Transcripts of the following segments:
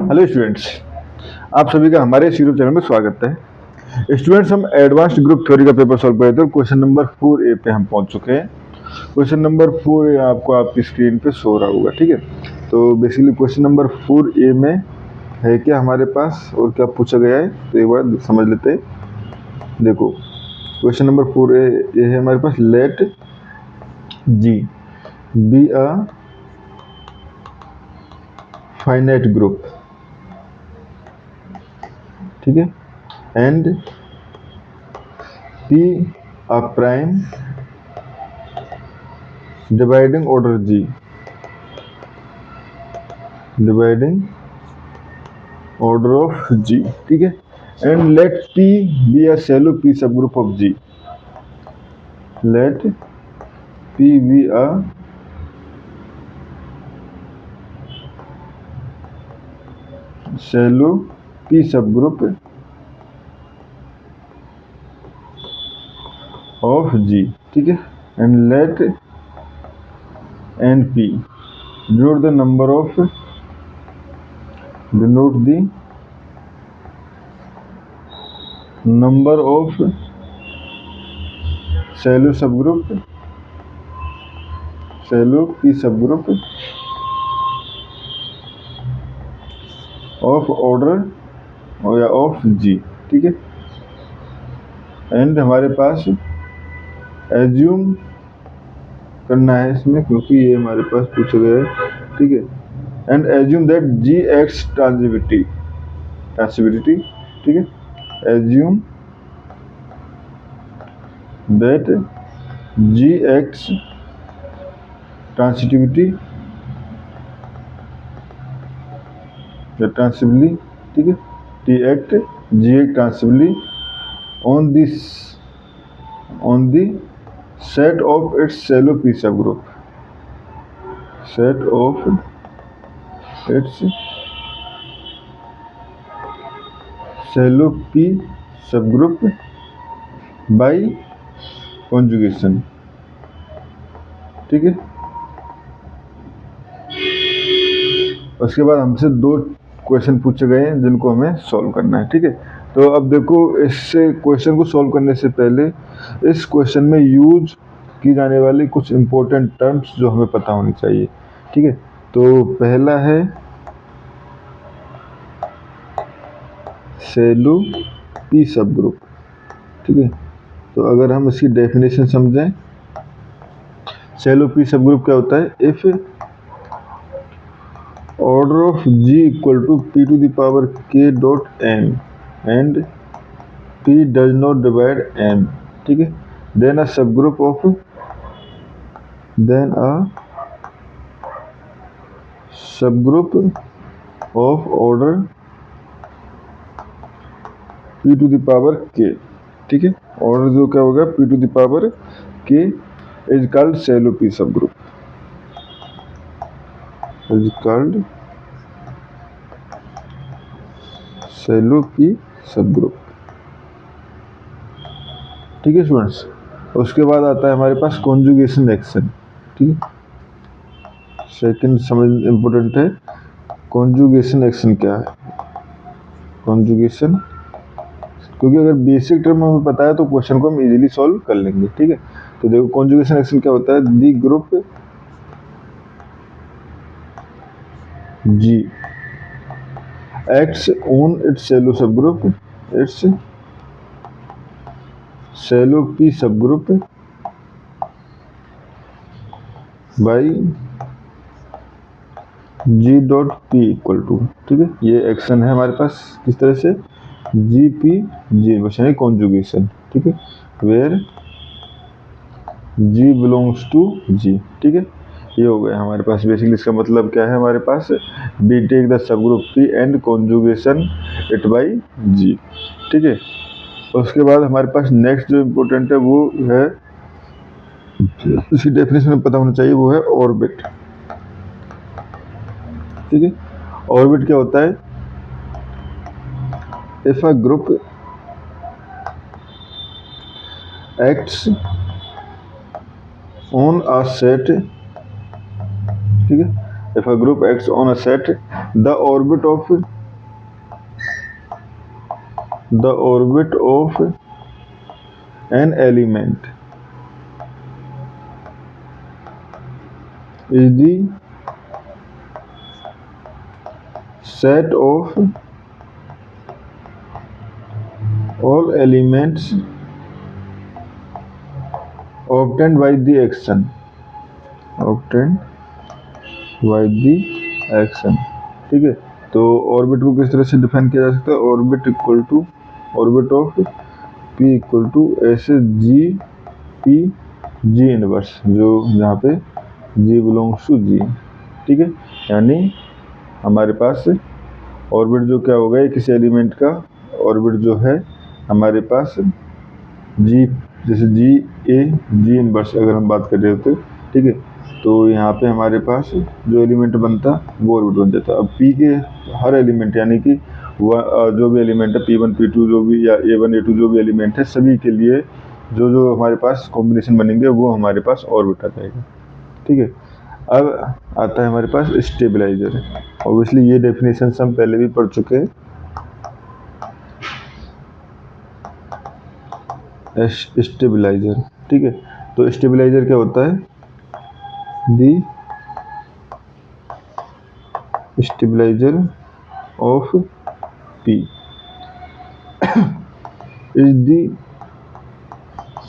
Hello students, आप सभी का हमारे इस यूट्यूब चैनल में स्वागत है। स्टूडेंट्स, हम एडवांस्ड ग्रुप थ्योरी का पेपर सॉल्व कर रहे थे और क्वेश्चन नंबर 4A पे हम पहुंच चुके हैं। क्वेश्चन नंबर 4A आपको आपकी स्क्रीन पे शो रहा होगा, ठीक है। तो बेसिकली क्वेश्चन नंबर 4A में है क्या हमारे पास और क्या पूछा गया है, तो एक बार समझ लेते हैं। देखो, क्वेश्चन नंबर 4A ये है हमारे पास, let G be a finite group, ठीक है, and P a prime dividing order G, dividing order of G, ठीक है, and let P be a shallow P subgroup of G. Let P be a shallow P subgroup of G, ठीक है, and let and P denote the number of shallow P subgroup of order या of G, ठीक है। And हमारे पास assume करना है इसमें, क्योंकि ये हमारे पास पूछा गया है, ठीक है। And assume that G acts transitivity, ठीक है। Assume that G acts transitivity या ट्रांसिटिवली, ठीक है, T act G act transitively on the set of its shallow P subgroup, set of its shallow P subgroup by conjugation, ठीक है। उसके बाद हमसे दो क्वेश्चन पूछे गए हैं जिनको हमें सॉल्व करना है, ठीक है। तो अब देखो, इससे क्वेश्चन को सॉल्व करने से पहले इस क्वेश्चन में यूज की जाने वाली कुछ इंपॉर्टेंट टर्म्स जो हमें पता होनी चाहिए, ठीक है। तो पहला है शैलो पी सब ग्रुप, ठीक है। तो अगर हम इसकी डेफिनेशन समझें, शैलो पी सब ग्रुप क्या होता है? If order of G equal to P to the power K dot M and P does not divide M, ठीक है, then a subgroup of order P to the power K, ठीक है। Order जो क्या होगा, P to the power K is called shallow P subgroup, is called shallow P subgroup, ठीक है students. उसके बाद आता है हमारे पास कॉन्जुगेशन एक्शन, ठीक है। सेकंड समझ इम्पोर्टेंट है, कॉन्जुगेशन एक्शन क्या है। कॉन्जुगेशन, क्योंकि अगर बेसिक टर्म हमें पता है तो क्वेश्चन को हम इजीली सॉल्व कर लेंगे, ठीक है। तो देखो, कॉन्जुगेशन एक्शन क्या होता है? दी group G acts on its shallow subgroup, its shallow P subgroup by G dot P equal to, ठीक है। ये एक्शन है हमारे पास किस तरह से, G P G यानी कॉन्जुगेशन, ठीक है, where G belongs to G, ठीक है। ये हो गया हमारे पास। बेसिकली इसका मतलब क्या है हमारे पास, we take the subgroup P and conjugation it by G, ठीक है। उसके बाद हमारे पास नेक्स्ट जो इम्पोर्टेंट है वो है, इसकी डेफिनेशन में पता होना चाहिए, वो है ऑर्बिट, ठीक है। ऑर्बिट क्या होता है? If a group acts on a set, ठीक है, if a group acts on a set, the orbit of the orbit of an element is the set of all elements obtained by the action ठीक है। तो orbit को किस तरह से define किया जा सकता है? Orbit equal to orbit of P equal to ऐसे जी पी जी इनवर्स, जो यहाँ पे जी बिलोंग्स टू जी, ठीक है। यानी हमारे पास ऑर्बिट जो क्या होगा, ये किसी एलिमेंट का ऑर्बिट जो है हमारे पास जी, जैसे जी ए जी इनवर्स अगर हम बात कर रहे होते, ठीक है, तो यहाँ पे हमारे पास जो एलिमेंट बनता वो ऑर्बिट बन जाता। अब पी के हर एलिमेंट यानी कि जो भी एलिमेंट है P1 P2 जो भी या A1 A2 जो भी एलिमेंट है, सभी के लिए जो जो हमारे पास कॉम्बिनेशन बनेंगे वो हमारे पास ऑर्बिट आ जाएगा, ठीक है। अब आता है हमारे पास स्टेबलाइजर। ऑब्वियसली ये डेफिनेशन हम पहले भी पढ़ चुके हैं। स्टेबलाइजर, ठीक है। तो स्टेबलाइजर क्या होता है? The stabiliser of P is the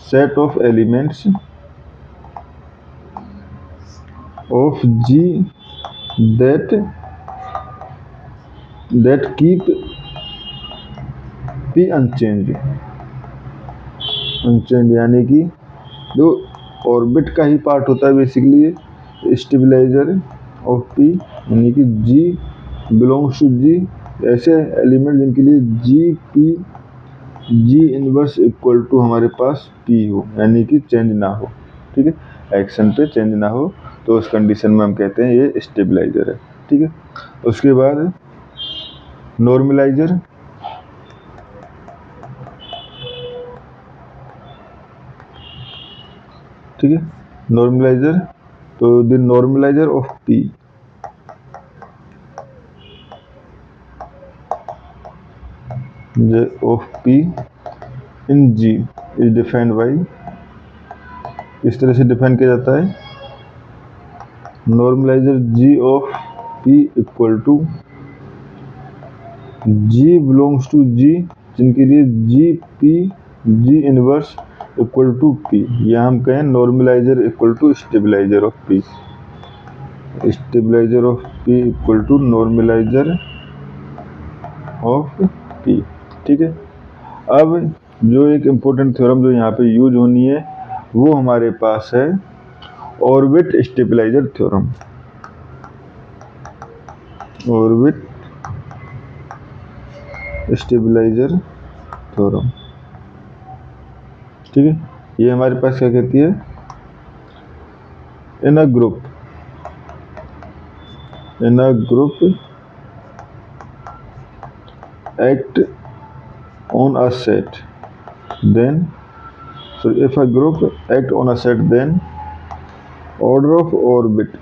set of elements of G that keep P unchanged, यानी कि जो ऑर्बिट का ही पार्ट होता है बेसिकली ये स्टेबलाइजर ऑफ P, यानी कि G बिलोंग्स टू G, ऐसे एलिमेंट जिनके लिए G P G inverse equal to हमारे पास P हो, यानी कि चेंज ना हो, ठीक है, एक्शन पे चेंज ना हो, तो उस कंडीशन में हम कहते हैं ये स्टेबलाइजर है, ठीक है। उसके बाद नॉर्मलाइजर, ठीक है। नॉर्मलाइजर, तो the normaliser of P in G is defined by, इस तरह से डिफाइन किया जाता है, normaliser G of P equal to G belongs to G, जिनके लिए G P G inverse equal to P, या हम कहें normaliser equal to stabiliser of P, stabiliser of P equal to normaliser of P, ठीक है। अब जो एक इम्पोर्टेंट थ्योरम जो यहाँ पे यूज होनी है वो हमारे पास है orbit stabiliser theorem, orbit stabiliser theorem, ठीक है। ये हमारे पास क्या कहती है? In a group act on a set, then so if a group act on a set, then order of orbit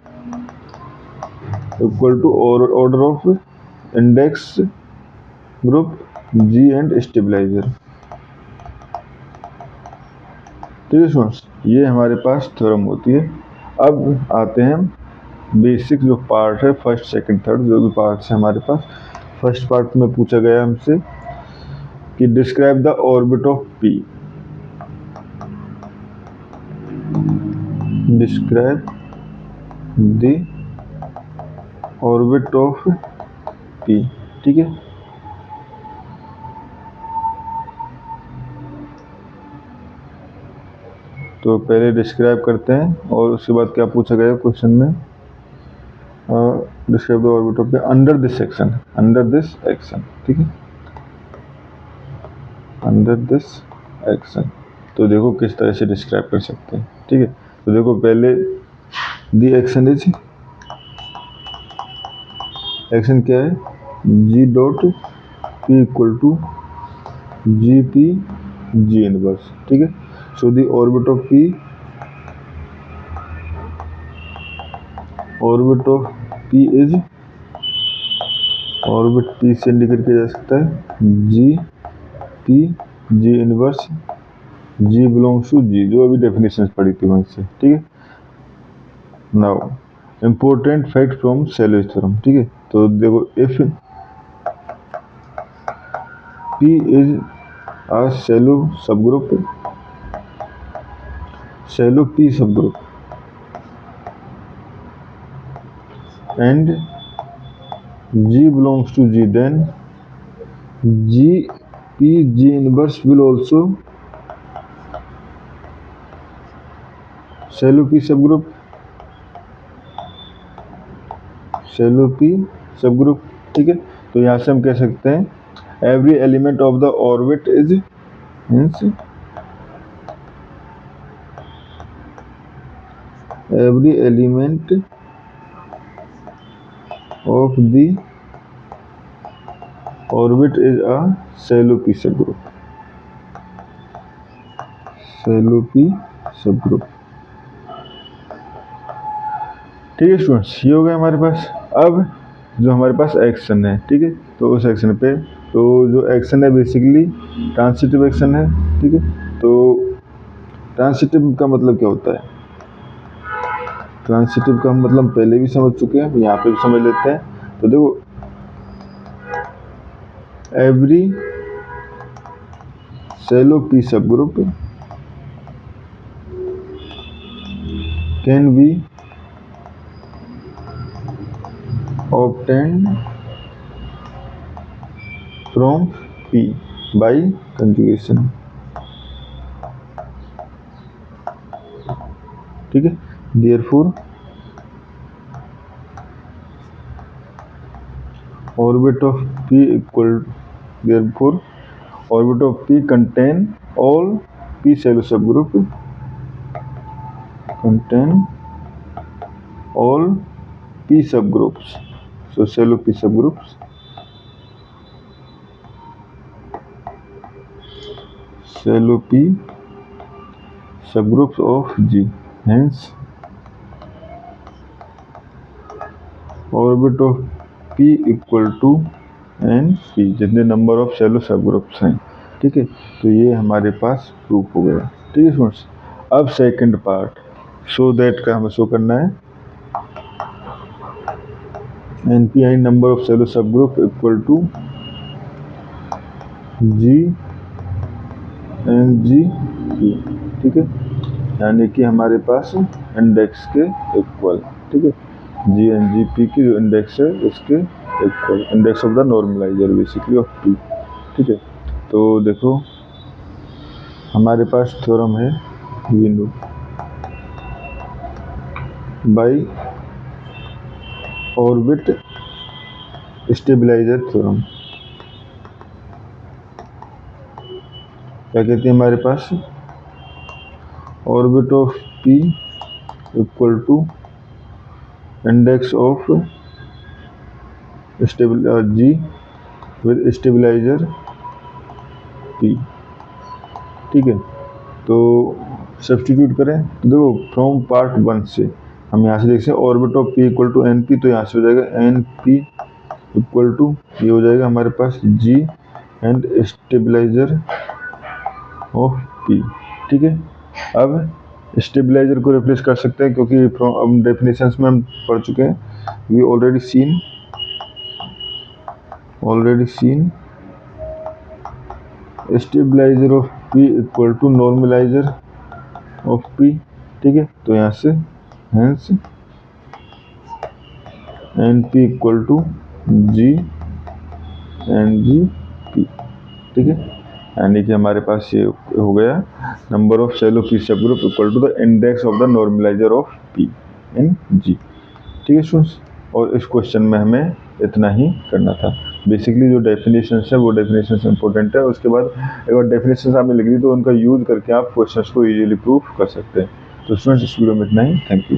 equal to order of index group G and stabilizer, ठीक है स्टूडेंट्स, ये हमारे पास थ्योरम होती है। अब आते हैं बेसिक जो पार्ट है, फर्स्ट सेकंड थर्ड जो भी पार्ट्स है हमारे पास। फर्स्ट पार्ट में पूछा गया हमसे कि describe the orbit of P, describe the orbit of P, ठीक है। तो पहले डिस्क्राइब करते हैं और उसके बाद क्या पूछा गया क्वेश्चन में, describe the orbit of P under this action, ठीक है, अंडर दिस एक्शन। तो देखो किस तरह से डिस्क्राइब कर सकते हैं, ठीक है। तो देखो पहले दी एक्शन इज, एक्शन क्या है? G dot P equal to G P G inverse, ठीक है। So the orbit of P, orbit of P is, orbit P से इंडिकेट किया जा सकता है G P G inverse G belongs to G, जो अभी डेफिनेशन पढ़ी थी वहीं से, ठीक है। Now important fact from Sylow's theorem, ठीक है। तो देखो, if P is a shallow subgroup, shallow P subgroup, and G belongs to G, then G P G inverse will also shallow P subgroup, shallow P subgroup, ठीक है। तो यहाँ से हम कह सकते हैं every element of the orbit is means every element of the orbit is a shallow P subgroup, shallow P subgroup, ठीक है स्टूडेंट्स। ये हो गया हमारे पास। अब जो हमारे पास एक्शन है, ठीक है, तो उस एक्शन पे, तो जो एक्शन है बेसिकली ट्रांसिटिव एक्शन है, ठीक है। तो ट्रांसिटिव का मतलब क्या होता है? ट्रांसिटिव का मतलब पहले भी समझ चुके हैं, यहाँ पे भी समझ लेते हैं। तो देखो, एवरी शैलो पी सब group can be obtained from P by conjugation, ठीक है। therefore orbit of P equal, therefore orbit of P contain all P shallow subgroup, contain all P subgroups, so shallow P subgroups, shallow P subgroups of G, hence orbit of P equal to NP, जितने number of Sylow सब groups हैं, ठीक है। तो ये हमारे पास proof हो गया, ठीक है स्टूडेंट्स। अब सेकंड पार्ट, सो दैट का हमें शो करना है NP आई number of Sylow subgroup equal to G and G P, ठीक है, यानी कि हमारे पास इंडेक्स के इक्वल, ठीक है। जी एन जी पी की जो इंडेक्स है उसके इक्वल, index of the normaliser basically of P, ठीक है। तो देखो, हमारे पास थ्योरम है विनो बाई ऑर्बिट स्टेबलाइजर थ्योरम। क्या कहते हैं हमारे पास? Orbit of P equal to index of G with stabiliser P, ठीक है। तो सब्सटीट्यूट करें तो देखो, फ्रॉम पार्ट 1 से हम यहाँ से देख सकते हैं orbit of P equal to N P, तो यहाँ से हो जाएगा एन पी इक्वल टू, ये हो जाएगा हमारे पास जी एंड स्टेबलाइजर ऑफ पी, ठीक है। अब स्टेबलाइजर को रिप्लेस कर सकते हैं क्योंकि फ्रॉम डेफिनेशंस में हम पढ़ चुके हैं, we already seen stabiliser of P equal to normaliser of P, ठीक है। तो यहाँ से hence N P equal to G N G P, ठीक है। यानी कि हमारे पास ये हो गया number of Sylow P subgroup equal to the index of the normaliser of P in G, ठीक है स्टूडेंट्स। और इस क्वेश्चन में हमें इतना ही करना था। बेसिकली जो डेफिनेशंस है वो डेफिनेशंस इंपॉर्टेंट है, उसके बाद एक बार डेफिनेशंस आपने लिख दी तो उनका यूज करके आप क्वेश्चंस को इजीली प्रूफ कर सकते हैं। तो स्टूडेंट्स, इस वीडियो में इतना ही। Thank you.